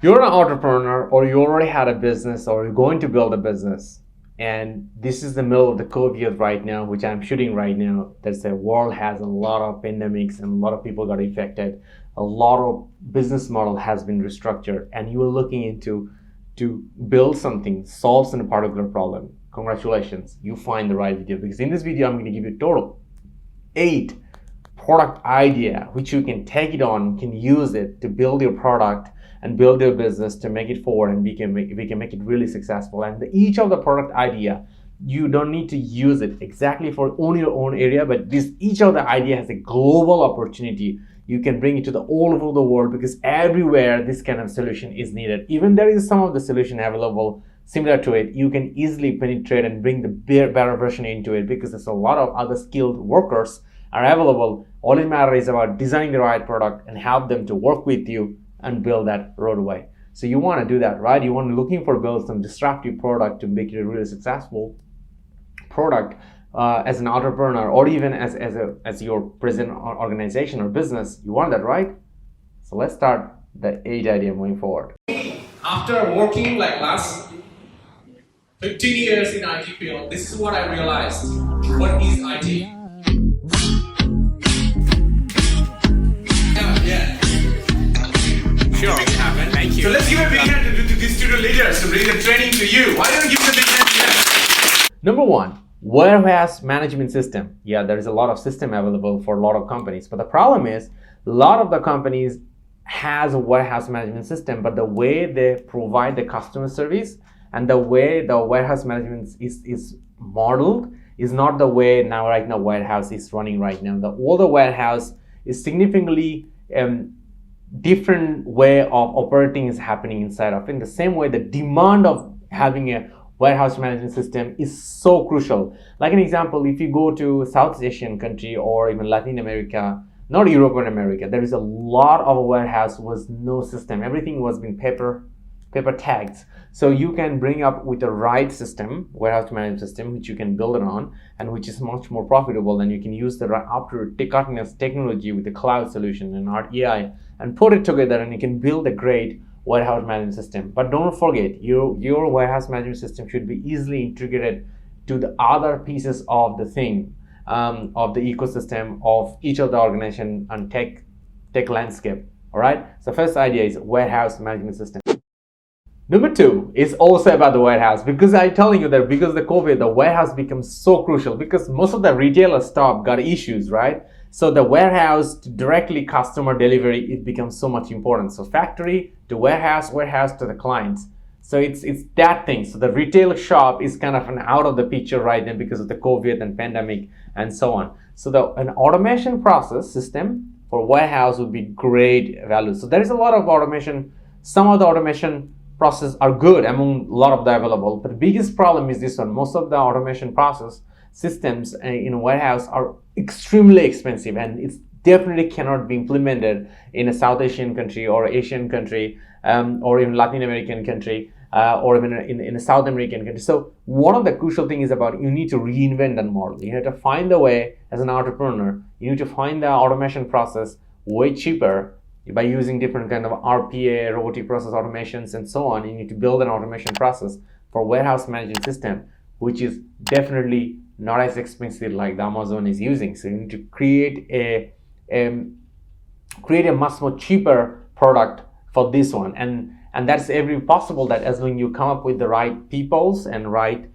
You're an entrepreneur, or you already had a business, or you're going to build a business, and this is the middle of the COVID right now, which I'm shooting right now. There's the world has a lot of pandemics and a lot of people got affected. A lot of business model has been restructured, and you are looking into to build something, solve some particular problem. Congratulations, you find the right video, because in this video I'm going to give you total 8 product idea which you can take it on, can use it to build your product and build your business to make it forward, and we can make it really successful. And each of the product idea, you don't need to use it exactly for only your own area, but each of the idea has a global opportunity. You can bring it to all over the world, because everywhere this kind of solution is needed. Even there is some of the solution available similar to it, you can easily penetrate and bring the better version into it, because there's a lot of other skilled workers are available. All it matters is about designing the right product and help them to work with you and build that roadway. So you want to do that, right? You want to looking for build some disruptive product to make it a really successful product as an entrepreneur, or even as your present organization or business. You want that, right? So let's start the 8 idea moving forward. After working like last 15 years in IT field, this is what I realized. What is IT? Yeah. Sure. Make it happen. Thank you. So let's give a big hand to these student leaders to bring the training to you. Why don't you give a big hand to them? Number 1, warehouse management system. Yeah, there is a lot of system available for a lot of companies, but the problem is a lot of the companies has a warehouse management system, but the way they provide the customer service and the way the warehouse management is modeled is not the way right now warehouse is running right now. The older warehouse is significantly different way of operating is happening inside of it. In the same way, the demand of having a warehouse management system is so crucial. Like an example, if you go to South Asian country or even Latin America, not Europe and America, there is a lot of a warehouse was no system. Everything was being paper tags. So you can bring up with the right system, warehouse management system, which you can build it on, and which is much more profitable. And you can use the after cutting-edge technology with the cloud solution and AI and put it together, and you can build a great warehouse management system. But don't forget, your warehouse management system should be easily integrated to the other pieces of the thing, of the ecosystem of each of the organization and tech landscape. All right. So first idea is warehouse management system. Number 2 is also about the warehouse, because I'm telling you that because of the COVID, the warehouse becomes so crucial, because most of the retailer stock got issues, right? So the warehouse to directly customer delivery, it becomes so much important. So factory to warehouse to the clients. So it's that thing. So the retail shop is kind of out of the picture right now because of the COVID and pandemic and so on. So an automation process system for warehouse would be great value. So there is a lot of automation. Some of the automation process are good among a lot of the available, but the biggest problem is this one. Most of the automation process systems in a warehouse are extremely expensive, and it definitely cannot be implemented in a South Asian country or Asian country or even Latin American country or even in a South American country. So one of the crucial things is about you need to reinvent that model. You have to find the way as an entrepreneur. You need to find the automation process way cheaper by using different kind of RPA, robotic process automations, and so on. You need to build an automation process for warehouse management system, which is definitely not as expensive like the Amazon is using. So you need to create a much more cheaper product for this one, and that's every possible that as long you come up with the right peoples and right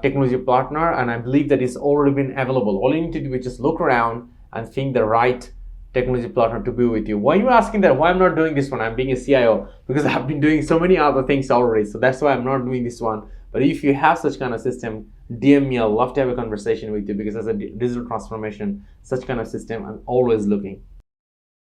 technology partner, and I believe that it's already been available. All you need to do is just look around and think the right technology partner to be with you. Why are you asking that? Why I'm not doing this one? I'm being a CIO because I've been doing so many other things already. So that's why I'm not doing this one. But if you have such kind of system, DM me. I'd love to have a conversation with you, because as a digital transformation, such kind of system, I'm always looking.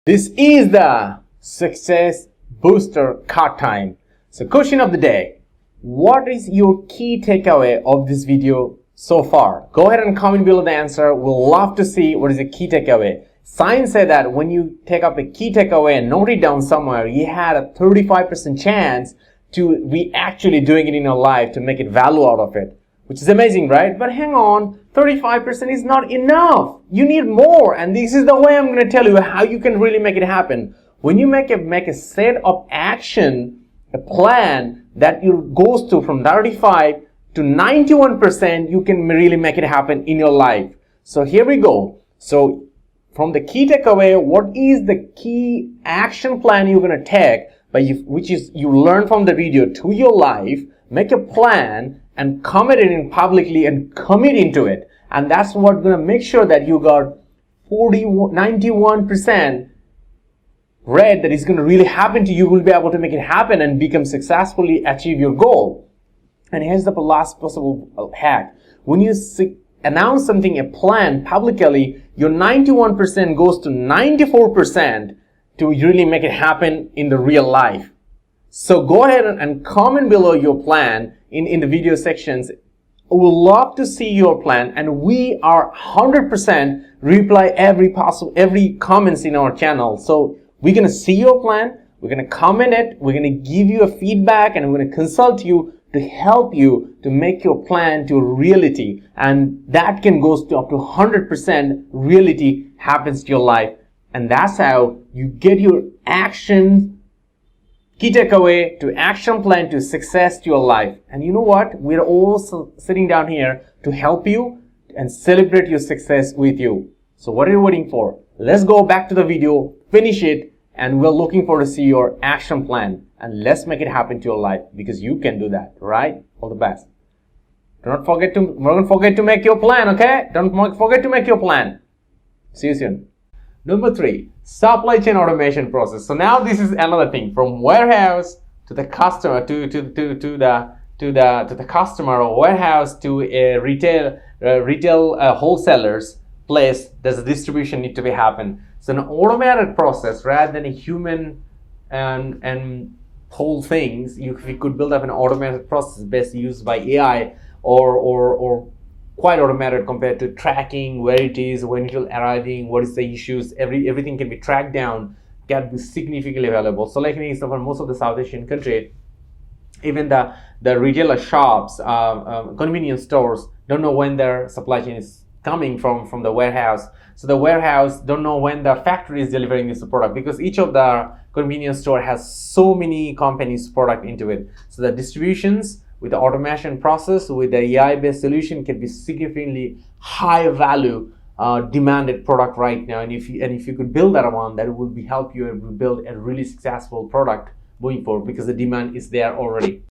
This is the success booster card time. So question of the day: what is your key takeaway of this video so far? Go ahead and comment below the answer. We'll love to see what is the key takeaway. Science said that when you take up a key takeaway and note it down somewhere, you had a 35% chance to be actually doing it in your life to make it value out of it, which is amazing, right? But hang on, 35% is not enough. You need more, and this is the way I'm going to tell you how you can really make it happen. When you make a set of action a plan that goes to from 35 to 91%, you can really make it happen in your life. So here we go. So from the key takeaway, what is the key action plan you're going to take, which is you learn from the video to your life, make a plan and commit it in publicly and commit into it. And that's what's going to make sure that you got 91% rate that is going to really happen to you. Will be able to make it happen and become successfully achieve your goal. And here's the last possible hack. When you announce something, a plan publicly, your 91% goes to 94% to really make it happen in the real life. So go ahead and comment below your plan in the video sections. We would love to see your plan, and we are 100% reply every comments in our channel. So we're going to see your plan, we're going to comment it, we're going to give you a feedback, and we're going to consult you to help you to make your plan to a reality. And that can go to up to 100% reality happens to your life. And that's how you get your action, key takeaway to action plan to success to your life. And you know what? We're also sitting down here to help you and celebrate your success with you. So what are you waiting for? Let's go back to the video, finish it, and we're looking forward to see your action plan. And let's make it happen to your life, because you can do that, right? All the best. Don't forget to make your plan, okay? Don't forget to make your plan. See you soon. Number 3, supply chain automation process. So now this is another thing, from warehouse to the customer, to the customer, or warehouse to a retail wholesalers place. Does the distribution need to be happen? So an automated process rather than a human and whole things. If you could build up an automated process best used by AI or quite automated compared to tracking where it is, when it will arriving, what is the issues, everything can be tracked down, can be significantly valuable. So like an example, most of the South Asian country, even the retailer shops, convenience stores don't know when their supply chain is coming from the warehouse. So the warehouse don't know when the factory is delivering this product, because each of the convenience store has so many companies product into it. So the distributions with the automation process, with the AI-based solution, can be significantly high value demanded product right now. And if you could build that one, that would help you build a really successful product moving forward, because the demand is there already.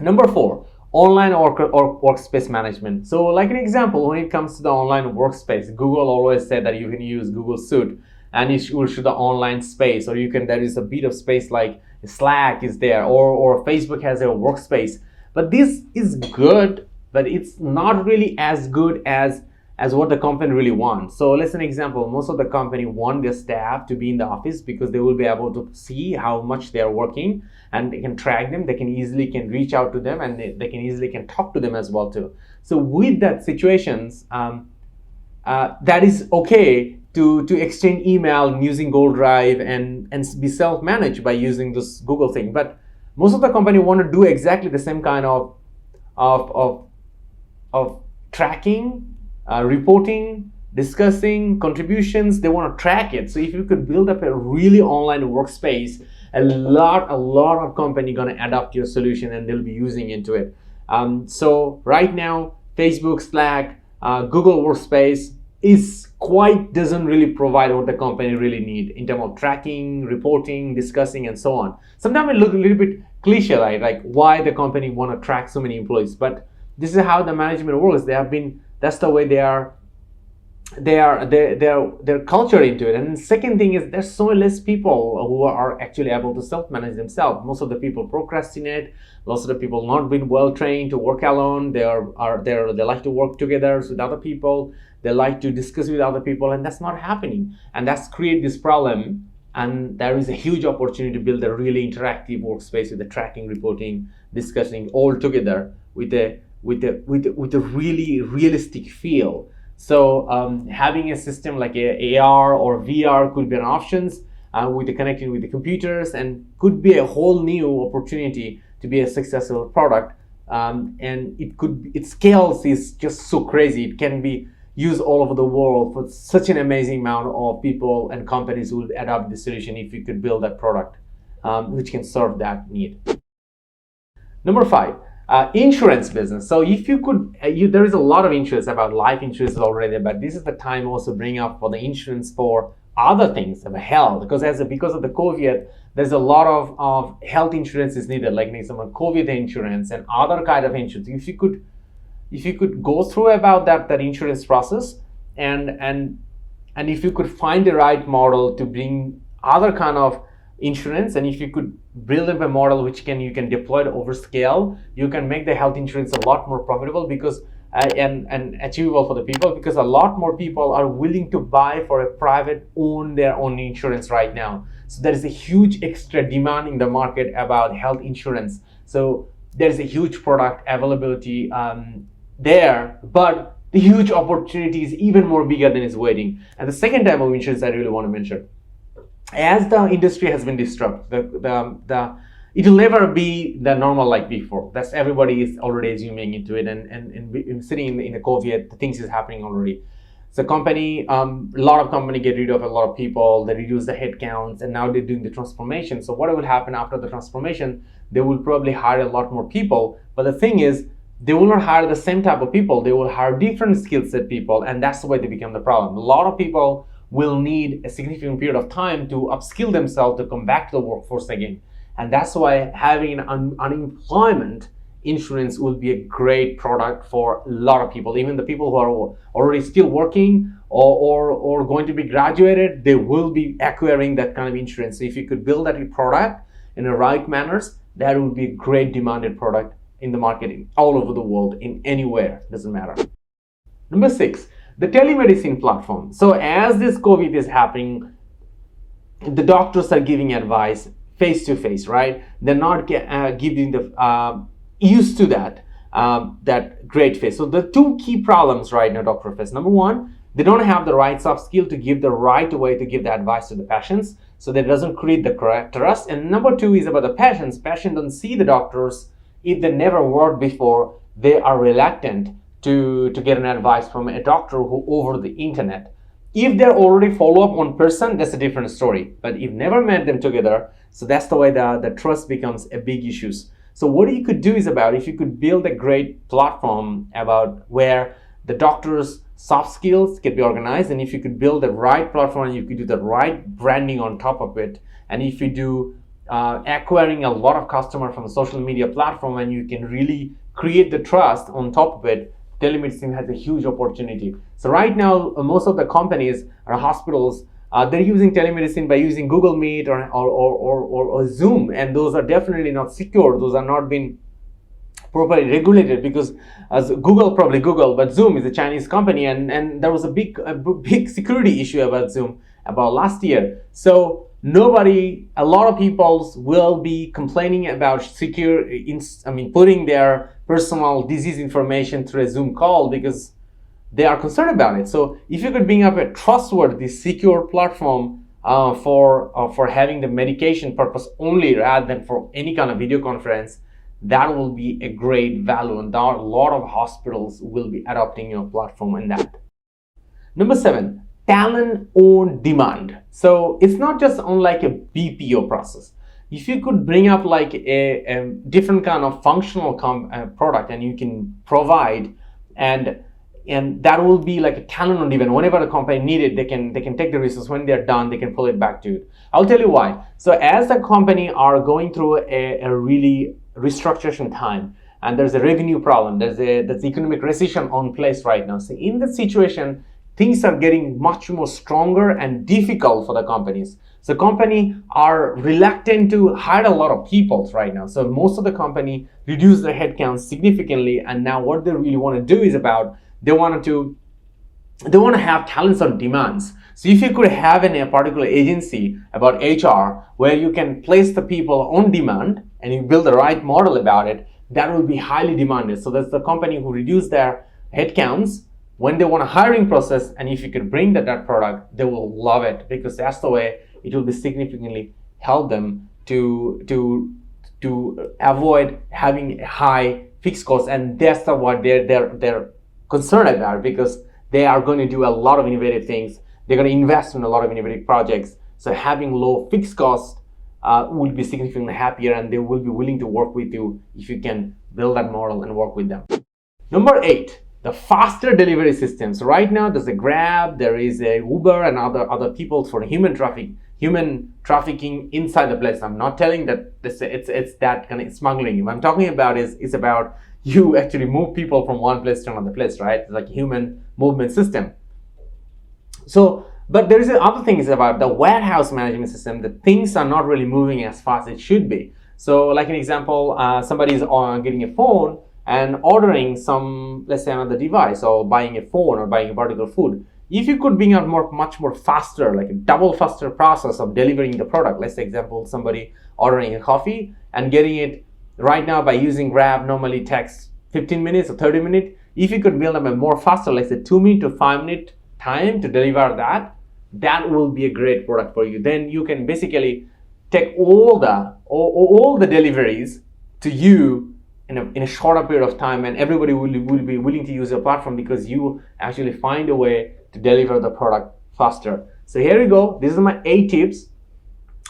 Number 4, online or workspace management. So like an example, when it comes to the online workspace, Google always said that you can use Google Suite and it will show the online space, or there is a bit of space like Slack is there, or Facebook has a workspace. But this is good, but it's not really as good as what the company really wants. So let's an example, most of the company want their staff to be in the office because they will be able to see how much they are working, and they can track them, they can easily reach out to them, and they can easily talk to them as well too. So with that situations, that is okay to exchange email using Google Drive and be self-managed by using this Google thing. But most of the company want to do exactly the same kind of tracking, reporting, discussing contributions. They want to track it. So if you could build up a really online workspace, a lot of company gonna adopt your solution and they'll be using into it. So right now, Facebook, Slack, Google Workspace doesn't really provide what the company really need in terms of tracking, reporting, discussing, and so on. Sometimes it looks a little bit cliche, right? Like why the company want to track so many employees, but this is how the management works. That's the way their culture into it. And the second thing is there's so less people who are actually able to self-manage themselves. Most of the people procrastinate. Lots of the people not been well trained to work alone. They like to work together with other people. They like to discuss with other people, and that's not happening. And that's create this problem. And there is a huge opportunity to build a really interactive workspace with the tracking, reporting, discussing all together with a really realistic feel. So having a system like a AR or VR could be an options with the connecting with the computers, and could be a whole new opportunity to be a successful product. And its scales is just so crazy. It can be used all over the world for such an amazing amount of people and companies who will adopt the solution if you could build that product. which can serve that need. Number 5, insurance business. So if you could, there is a lot of insurance about life insurance already, but this is the time also bring up for the insurance for other things of health, because because of the COVID, there's a lot of health insurance is needed, like some COVID insurance and other kind of insurance. If you could go through about that insurance process, and if you could find the right model to bring other kind of insurance, and if you could build up a model which you can deploy it over scale, you can make the health insurance a lot more profitable because and achievable for the people, because a lot more people are willing to buy for a private their own insurance right now. So there is a huge extra demand in the market about health insurance. So there is a huge product availability there, but the huge opportunity is even more bigger than is waiting. And the second type of insurance I really want to mention, as the industry has been disrupted, it will never be the normal like before. That's everybody is already assuming into it, and sitting in the COVID, the things is happening already. So a lot of company get rid of a lot of people, they reduce the headcounts, and now they're doing the transformation. So what will happen after the transformation? They will probably hire a lot more people, but the thing is, they will not hire the same type of people. They will hire different skill set people, and that's the way they become the problem. A lot of people will need a significant period of time to upskill themselves to come back to the workforce again. And that's why having an unemployment insurance will be a great product for a lot of people. Even the people who are already still working or going to be graduated, they will be acquiring that kind of insurance. So if you could build that product in the right manners, that would be a great demanded product in the marketing all over the world, in anywhere, doesn't matter. Number 6, the telemedicine platform. So as this COVID is happening, the doctors are giving advice face to face, right? They're not giving the used to that great face. So the two key problems right now, Dr. Face. Number 1, they don't have the right soft skill to give the right way to give the advice to the patients, so that doesn't create the correct trust. And number 2 is about the patients. Patients don't see the doctors. If they never worked before, they are reluctant to get an advice from a doctor who over the internet. If they're already follow up on person, that's a different story. But if never met them together, so that's the way the trust becomes a big issue. So what you could do is about, if you could build a great platform about where the doctor's soft skills can be organized, and if you could build the right platform, and you could do the right branding on top of it, and if you do acquiring a lot of customer from the social media platform, and you can really create the trust on top of it, telemedicine has a huge opportunity. So right now, most of the companies or hospitals, they're using telemedicine by using Google Meet or Zoom, and those are definitely not secure. Those are not been properly regulated, because as Google, but Zoom is a Chinese company, and there was a big security issue about Zoom about last year. So a lot of people will be complaining about putting their personal disease information through a Zoom call because they are concerned about it. So if you could bring up a trustworthy, secure platform for having the medication purpose only rather than for any kind of video conference, that will be a great value, and a lot of hospitals will be adopting your platform in that. Number 7, talent on demand. So it's not just on like a BPO process. If you could bring up like a different kind of functional product, and you can provide, and that will be like a talent on demand. Whenever the company need it, they can take the resources. When they're done, they can pull it back to you. I'll tell you why. So as the company are going through a really restructuration time, and there's a revenue problem, there's economic recession on place right now. So in that situation, things are getting much more stronger and difficult for the companies. So company are reluctant to hire a lot of people right now. So most of the company reduce their headcount significantly, and now what they really want to do is about, they want to have talents on demands. So if you could have a particular agency about HR where you can place the people on demand and you build the right model about it, that will be highly demanded. So that's the company who reduce their headcounts when they want a hiring process, and if you could bring that product, they will love it, because that's the way it will be significantly help them to avoid having high fixed costs, and that's what they're concerned about, because they are going to do a lot of innovative things. They're going to invest in a lot of innovative projects. So having low fixed cost will be significantly happier, and they will be willing to work with you if you can build that model and work with them. Number 8, the faster delivery systems. Right now, there's a Grab, there is a Uber, and other people for human trafficking inside the place. I'm not telling that it's that kind of smuggling. What I'm talking about is about you actually move people from one place to another place, right? It's like a human movement system. So, but there is other things about the warehouse management system that things are not really moving as fast as it should be. So, like an example, somebody is getting a phone and ordering some, let's say, another device, or buying a phone or buying a particular food. If you could bring out much more faster, like a double faster process of delivering the product. Let's say, example, somebody ordering a coffee and getting it right now by using Grab normally takes 15 minutes or 30 minutes. If you could build up a more faster, let's say 2 minute to 5 minute time to deliver that will be a great product for you. Then you can basically take all the deliveries to you in a shorter period of time, and everybody will be willing to use your platform because you actually find a way to deliver the product faster. So here you go. These are my 8 tips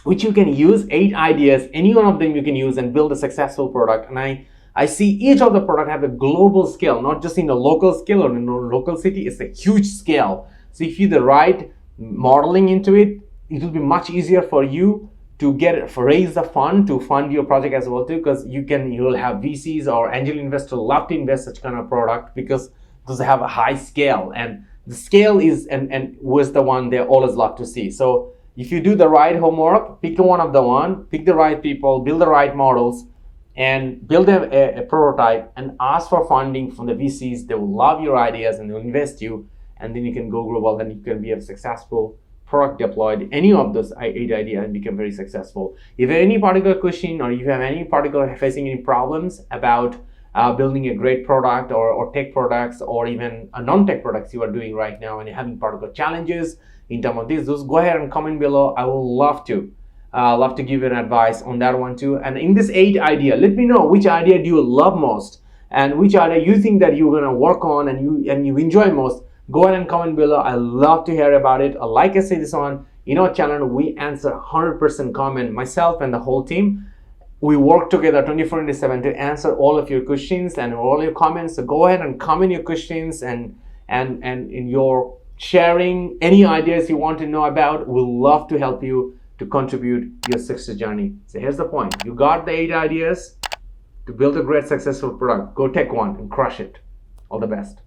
which you can use, 8 ideas. Any one of them you can use and build a successful product. And I see each of the product have a global scale, not just in a local scale or in a local city. It's a huge scale. So if you do the right modeling into it, it will be much easier for you to raise the fund to fund your project as well too, because you will have VCs or angel investors love to invest such kind of product because those have a high scale, and the scale is and was the one they always love to see. So if you do the right homework, pick pick the right people, build the right models, and build a prototype and ask for funding from the VCs. They will love your ideas and they'll invest you, and then you can go global, and you can be a successful product deployed any of those 8 ideas and become very successful. If you have any particular question, or you have any particular facing any problems about building a great product or tech products, or even non-tech products you are doing right now, and you're having particular challenges in terms of this, just go ahead and comment below. I will love to give you an advice on that one too. And in this 8 idea, let me know which idea do you love most and which idea you think that you're gonna work on and you enjoy most. Go ahead and comment below. I love to hear about it. Like I say this on in our channel, we answer 100% comment. Myself and the whole team, we work together 24/7 to answer all of your questions and all your comments. So go ahead and comment your questions and in your sharing any ideas you want to know about. We'll love to help you to contribute your success journey. So here's the point. You got the 8 ideas to build a great successful product. Go take one and crush it. All the best.